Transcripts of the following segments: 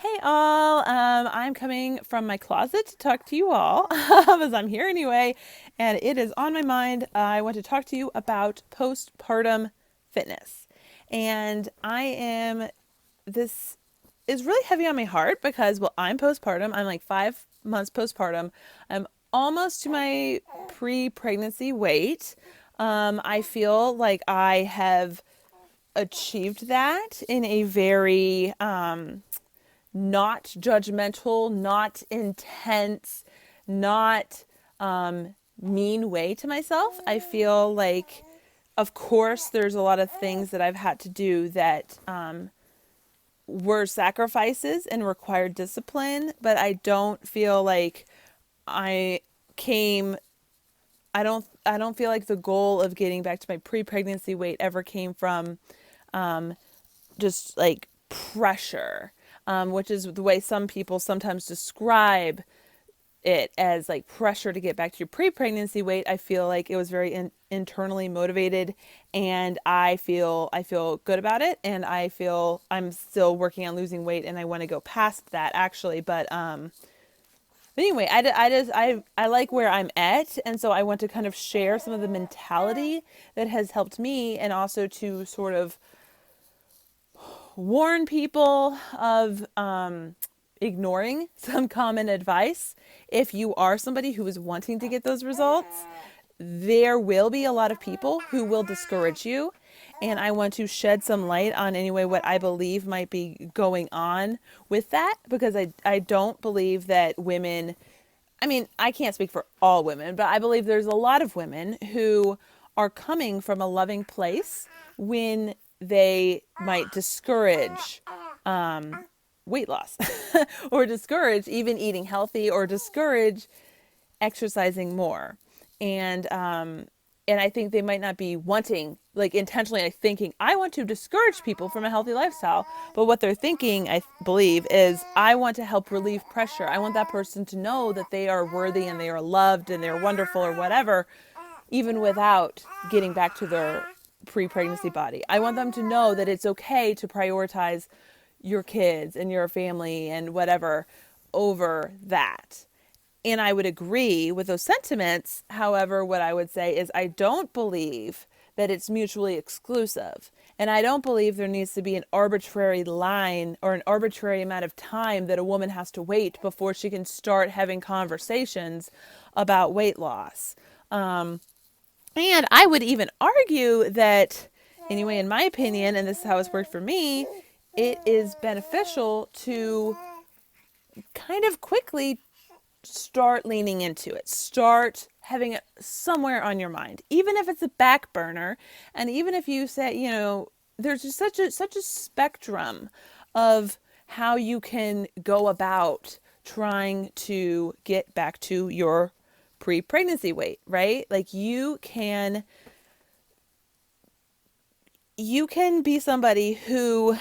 Hey all, I'm coming from my closet to talk to you all, as I'm here anyway, and it is on my mind. I want to talk to you about postpartum fitness. And this is really heavy on my heart because, well, I'm postpartum. I'm like 5 months postpartum. I'm almost to my pre-pregnancy weight. I feel like I have achieved that in a very, not judgmental, not intense, not mean way to myself. I feel like, of course, there's a lot of things that I've had to do that were sacrifices and required discipline, but I don't feel like I came. I don't feel like the goal of getting back to my pre-pregnancy weight ever came from just like pressure, which is the way some people sometimes describe it as like pressure to get back to your pre-pregnancy weight. I feel like it was very internally motivated, and I feel good about it, and I feel I'm still working on losing weight, and I want to go past that actually. But anyway, I like where I'm at, and so I want to kind of share some of the mentality that has helped me, and also to sort of warn people of ignoring some common advice. If you are somebody who is wanting to get those results, there will be a lot of people who will discourage you. And I want to shed some light on anyway what I believe might be going on with that, because I don't believe that women, I mean, I can't speak for all women, but I believe there's a lot of women who are coming from a loving place when they might discourage weight loss or discourage even eating healthy or discourage exercising more. And I think they might not be wanting, like intentionally like thinking, I want to discourage people from a healthy lifestyle. But what they're thinking, I believe, is I want to help relieve pressure. I want that person to know that they are worthy and they are loved and they're wonderful or whatever, even without getting back to their pre-pregnancy body. I want them to know that it's okay to prioritize your kids and your family and whatever over that. And I would agree with those sentiments. However, what I would say is I don't believe that it's mutually exclusive. And I don't believe there needs to be an arbitrary line or an arbitrary amount of time that a woman has to wait before she can start having conversations about weight loss. And I would even argue that, anyway, in my opinion, and this is how it's worked for me, it is beneficial to kind of quickly start leaning into it. Start having it somewhere on your mind, even if it's a back burner. And even if you say, there's just such a spectrum of how you can go about trying to get back to your pre-pregnancy weight, right? Like you can be somebody who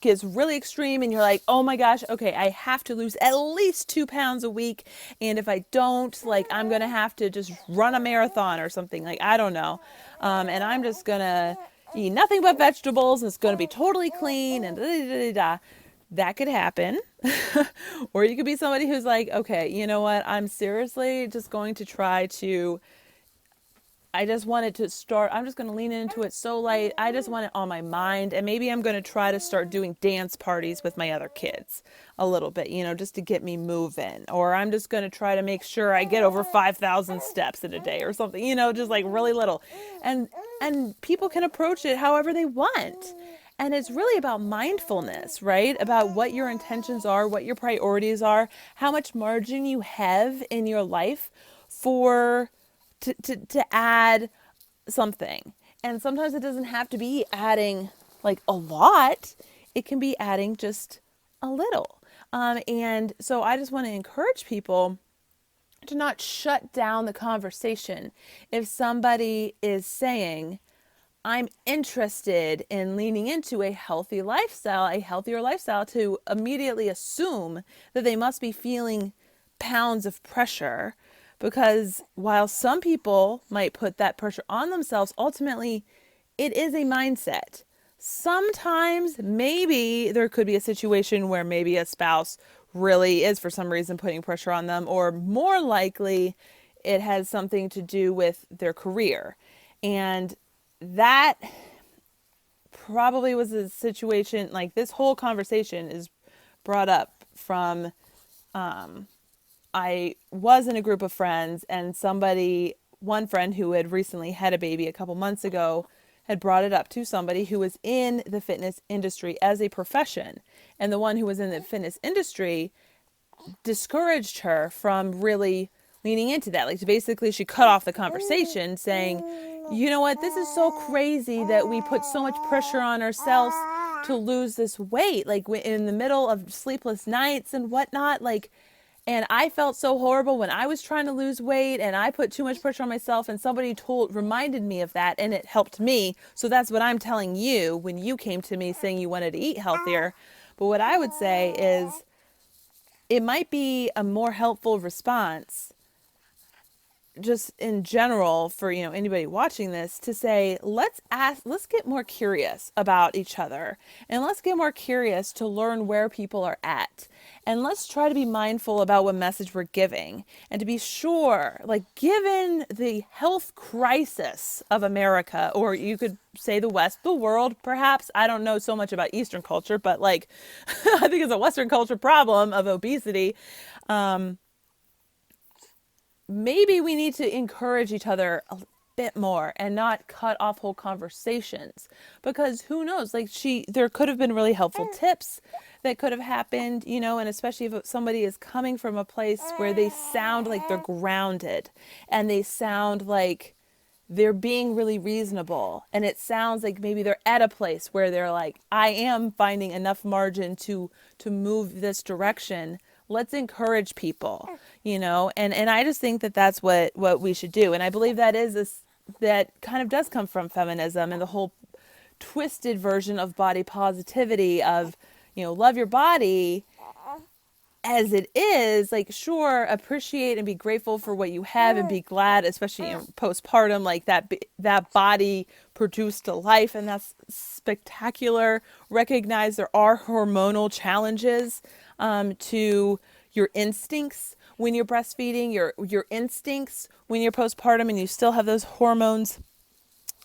gets really extreme and you're like, oh my gosh, okay, I have to lose at least 2 pounds a week. And if I don't, like, I'm going to have to just run a marathon or something. Like, I don't know. And I'm just going to eat nothing but vegetables and it's going to be totally clean and da da da da da. That could happen. Or you could be somebody who's like, okay, you know what? I'm seriously just going to try to I just wanted to start. I'm just going to lean into it so light. I just want it on my mind. And maybe I'm going to try to start doing dance parties with my other kids a little bit, just to get me moving. Or I'm just going to try to make sure I get over 5,000 steps in a day or something, just like really little. And people can approach it however they want. And it's really about mindfulness, right? About what your intentions are, what your priorities are, how much margin you have in your life for to add something. And sometimes it doesn't have to be adding like a lot. It can be adding just a little. And so I just want to encourage people to not shut down the conversation. If somebody is saying, I'm interested in leaning into a healthy lifestyle, a healthier lifestyle, to immediately assume that they must be feeling pounds of pressure, because while some people might put that pressure on themselves, ultimately it is a mindset. Sometimes maybe there could be a situation where maybe a spouse really is for some reason putting pressure on them, or more likely it has something to do with their career. And that probably was a situation, like this whole conversation is brought up from I was in a group of friends, and one friend who had recently had a baby a couple months ago had brought it up to somebody who was in the fitness industry as a profession. And the one who was in the fitness industry discouraged her from really leaning into that. Like, basically, she cut off the conversation saying, you know what, this is so crazy that we put so much pressure on ourselves to lose this weight, like in the middle of sleepless nights and whatnot. Like, and I felt so horrible when I was trying to lose weight, and I put too much pressure on myself, and somebody reminded me of that, and it helped me. So that's what I'm telling you when you came to me saying you wanted to eat healthier. But what I would say is it might be a more helpful response just in general for, anybody watching this, to say, let's get more curious about each other, and let's get more curious to learn where people are at, and let's try to be mindful about what message we're giving, and to be sure, like, given the health crisis of America, or you could say the West, the world, perhaps. I don't know so much about Eastern culture, but like I think it's a Western culture problem of obesity. Maybe we need to encourage each other a bit more and not cut off whole conversations, because who knows, like, there could have been really helpful tips that could have happened, and especially if somebody is coming from a place where they sound like they're grounded, and they sound like they're being really reasonable, and it sounds like maybe they're at a place where they're like, I am finding enough margin to move this direction. Let's encourage people, and I just think that that's what we should do. And I believe that kind of does come from feminism and the whole twisted version of body positivity of, love your body as it is. Like, sure, appreciate and be grateful for what you have, and be glad, especially postpartum, like that body produced a life, and that's spectacular. Recognize there are hormonal challenges to your instincts when you're breastfeeding, your instincts when you're postpartum, and you still have those hormones,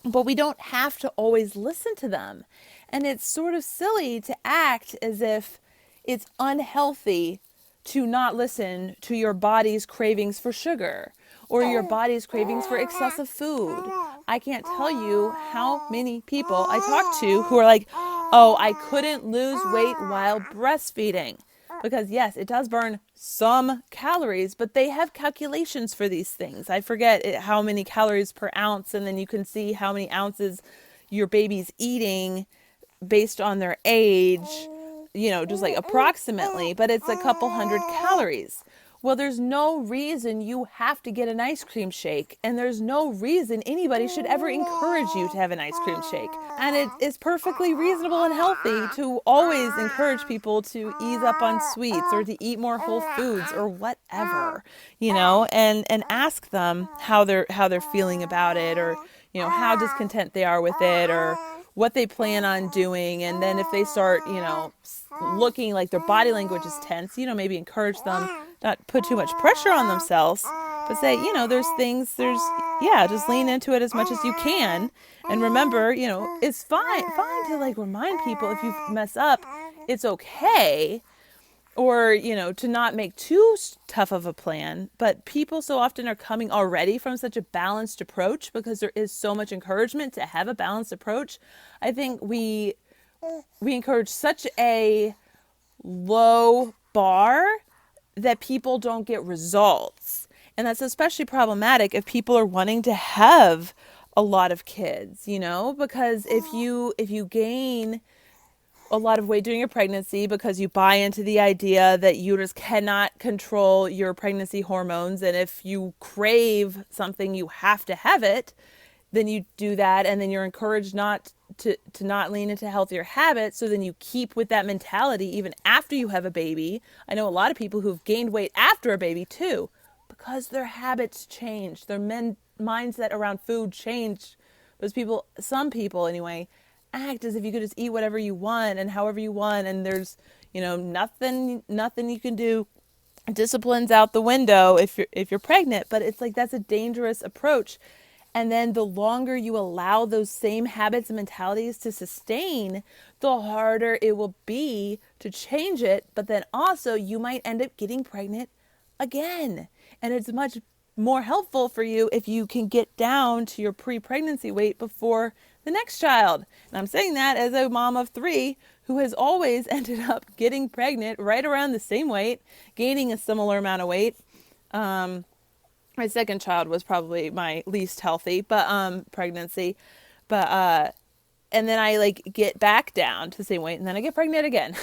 but we don't have to always listen to them. And it's sort of silly to act as if it's unhealthy to not listen to your body's cravings for sugar, or your body's cravings for excessive food. I can't tell you how many people I talk to who are like, oh, I couldn't lose weight while breastfeeding. Because yes, it does burn some calories, but they have calculations for these things. I forget how many calories per ounce, and then you can see how many ounces your baby's eating based on their age, just like approximately, but it's a couple hundred calories. Well, there's no reason you have to get an ice cream shake, and there's no reason anybody should ever encourage you to have an ice cream shake. And it is perfectly reasonable and healthy to always encourage people to ease up on sweets, or to eat more whole foods, or whatever, and ask them how they're feeling about it, or how discontent they are with it, or what they plan on doing. And then if they start, looking like their body language is tense, maybe encourage them, not put too much pressure on themselves, but say, just lean into it as much as you can. And remember, it's fine to like remind people if you mess up, it's okay. Or, to not make too tough of a plan. But people so often are coming already from such a balanced approach, because there is so much encouragement to have a balanced approach. I think we encourage such a low bar that people don't get results. And that's especially problematic if people are wanting to have a lot of kids, because if you gain a lot of weight during your pregnancy because you buy into the idea that you just cannot control your pregnancy hormones, and if you crave something, you have to have it, then you do that, and then you're encouraged not to not lean into healthier habits. So then you keep with that mentality even after you have a baby. I know a lot of people who've gained weight after a baby too, because their habits change, their mindset around food changed. Some people anyway, act as if you could just eat whatever you want and however you want, and there's, nothing you can do. Discipline's out the window if you're pregnant. But it's like, that's a dangerous approach. And then the longer you allow those same habits and mentalities to sustain, the harder it will be to change it. But then also you might end up getting pregnant again. And it's much more helpful for you if you can get down to your pre-pregnancy weight before the next child. And I'm saying that as a mom of 3 who has always ended up getting pregnant right around the same weight, gaining a similar amount of weight. My second child was probably my least healthy, but pregnancy. But and then I like get back down to the same weight, and then I get pregnant again.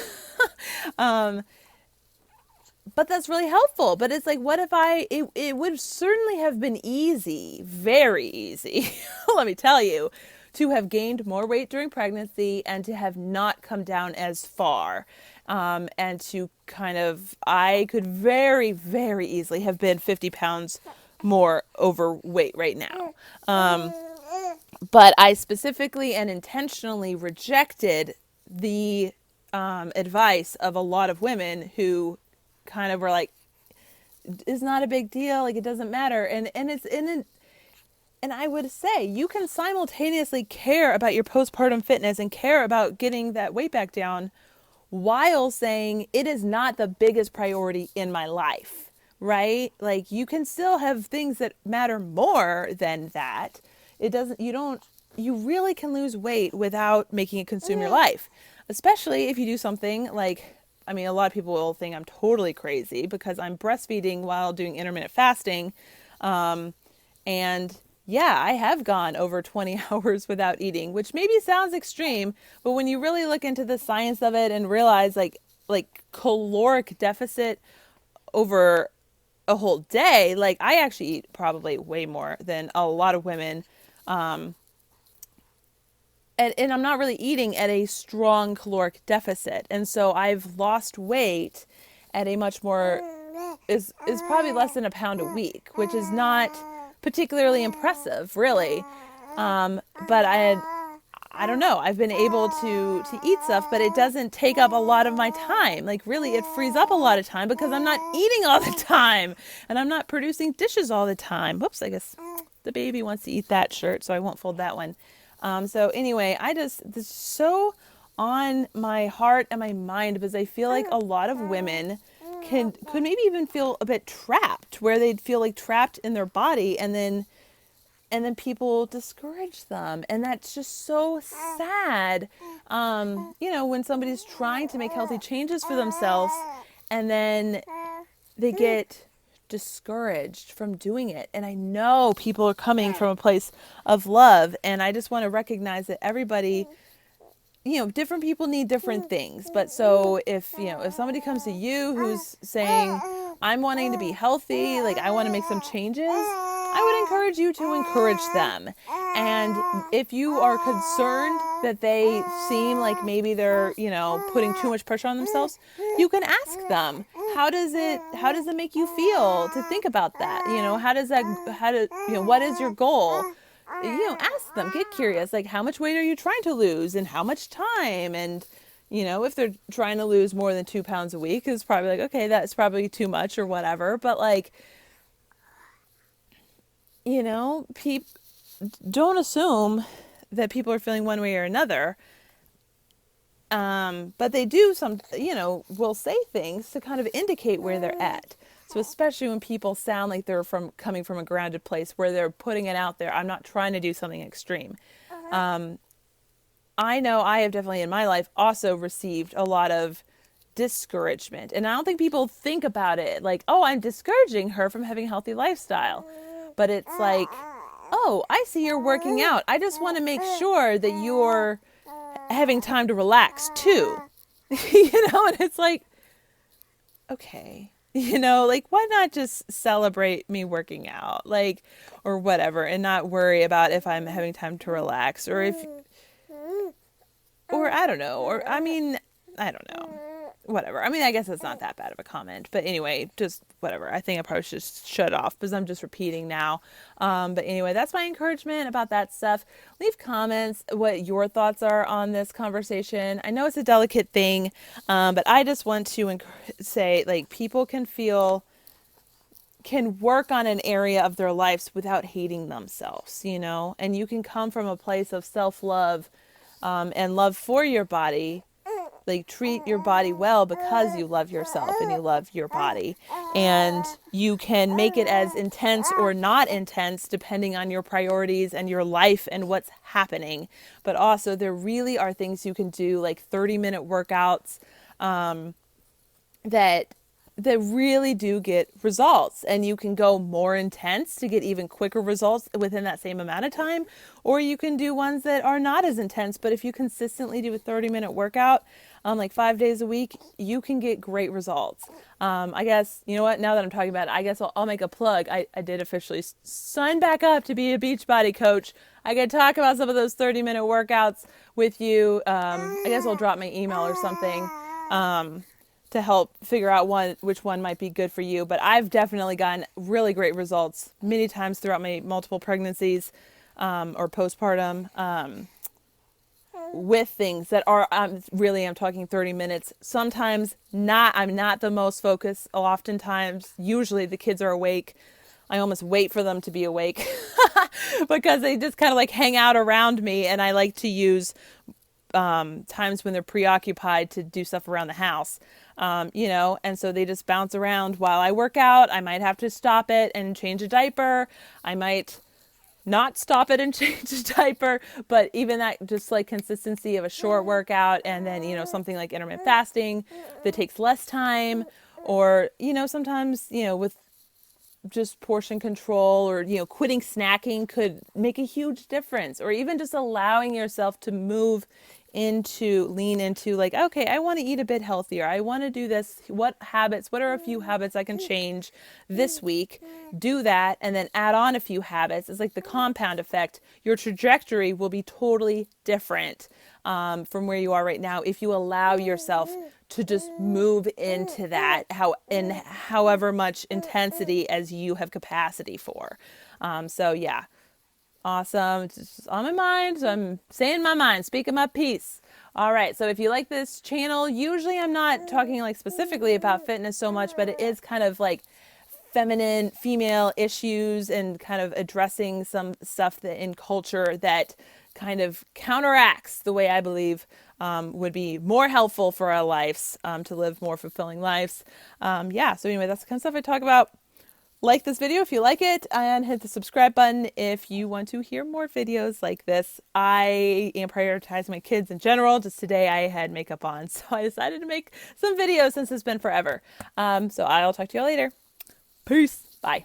But that's really helpful. But it's like, what if it would certainly have been easy, very easy, let me tell you, to have gained more weight during pregnancy and to have not come down as far. And to I could very, very easily have been 50 pounds more overweight right now. But I specifically and intentionally rejected the advice of a lot of women who kind of were like, it's not a big deal, like it doesn't matter. And I would say you can simultaneously care about your postpartum fitness and care about getting that weight back down while saying it is not the biggest priority in my life, right? Like, you can still have things that matter more than that. You really can lose weight without making it consume your life, especially if you do something like, a lot of people will think I'm totally crazy because I'm breastfeeding while doing intermittent fasting. And yeah, I have gone over 20 hours without eating, which maybe sounds extreme, but when you really look into the science of it and realize like caloric deficit over a whole day, like I actually eat probably way more than a lot of women. And I'm not really eating at a strong caloric deficit. And so I've lost weight at a much more, is probably less than a pound a week, which is not particularly impressive, really. But I don't know, I've been able to eat stuff, but it doesn't take up a lot of my time. Like, really, it frees up a lot of time because I'm not eating all the time and I'm not producing dishes all the time. Whoops, I guess the baby wants to eat that shirt, so I won't fold that one. So anyway, this is so on my heart and my mind because I feel like a lot of women could maybe even feel a bit trapped, where they'd feel like trapped in their body, and then people discourage them, and that's just so sad. When somebody's trying to make healthy changes for themselves and then they get discouraged from doing it. And I know people are coming from a place of love, and I just want to recognize that everybody, different people need different things. But so if somebody comes to you who's saying, I'm wanting to be healthy, like I want to make some changes, I would encourage you to encourage them. And if you are concerned that they seem like maybe they're, putting too much pressure on themselves, you can ask them, how does it make you feel to think about that? What is your goal? Ask them, get curious, like, how much weight are you trying to lose and how much time? And, if they're trying to lose more than 2 pounds a week, it's probably like, okay, that's probably too much or whatever. But like, don't assume that people are feeling one way or another. But they do will say things to kind of indicate where they're at. So especially when people sound like they're coming from a grounded place where they're putting it out there. I'm not trying to do something extreme. I know I have definitely in my life also received a lot of discouragement. And I don't think people think about it like, oh, I'm discouraging her from having a healthy lifestyle. But it's like, oh, I see you're working out. I just want to make sure that you're having time to relax too. And it's like, okay, like, why not just celebrate me working out, like, or whatever, and not worry about if I'm having time to relax, or I don't know, I don't know. whatever. I mean, I guess it's not that bad of a comment, but anyway, just whatever. I think I probably should just shut off because I'm just repeating now. But anyway, that's my encouragement about that stuff. Leave comments what your thoughts are on this conversation. I know it's a delicate thing, but I just want to say, like, people can work on an area of their lives without hating themselves, and you can come from a place of self-love and love for your body. Like, treat your body well because you love yourself and you love your body. And you can make it as intense or not intense depending on your priorities and your life and what's happening. But also, there really are things you can do, like 30-minute workouts that really do get results, and you can go more intense to get even quicker results within that same amount of time, or you can do ones that are not as intense, but if you consistently do a 30-minute workout like 5 days a week, you can get great results. I guess, you know what, now that I'm talking about it, I guess I'll make a plug. I did officially sign back up to be a Beachbody coach. I could talk about some of those 30-minute workouts with you. I guess I'll drop my email or something to help figure out which one might be good for you. But I've definitely gotten really great results many times throughout my multiple pregnancies or postpartum with things that are I'm talking 30 minutes. Sometimes I'm not the most focused. Oftentimes, usually the kids are awake. I almost wait for them to be awake because they just kind of like hang out around me, and I like to use times when they're preoccupied to do stuff around the house. And so they just bounce around while I work out. I might have to stop it and change a diaper. I might not stop it and change a diaper, but even that, just like consistency of a short workout, and then, something like intermittent fasting that takes less time, or, sometimes, with just portion control, or, quitting snacking could make a huge difference, or even just allowing yourself to lean into like, okay, I want to eat a bit healthier. I want to do this. What are a few habits I can change this week? Do that, and then add on a few habits. It's like the compound effect. Your trajectory will be totally different from where you are right now if you allow yourself to just move into that however much intensity as you have capacity for. So yeah. Awesome. It's just on my mind. So I'm saying my mind, speaking my piece. All right. So if you like this channel, usually I'm not talking like specifically about fitness so much, but it is kind of like female issues, and kind of addressing some stuff that in culture that kind of counteracts the way I believe would be more helpful for our lives, to live more fulfilling lives. So anyway, that's the kind of stuff I talk about. Like this video if you like it, and hit the subscribe button if you want to hear more videos like this. I am prioritizing my kids in general. Just today I had makeup on, so I decided to make some videos since it's been forever. So I'll talk to y'all later. Peace. Bye.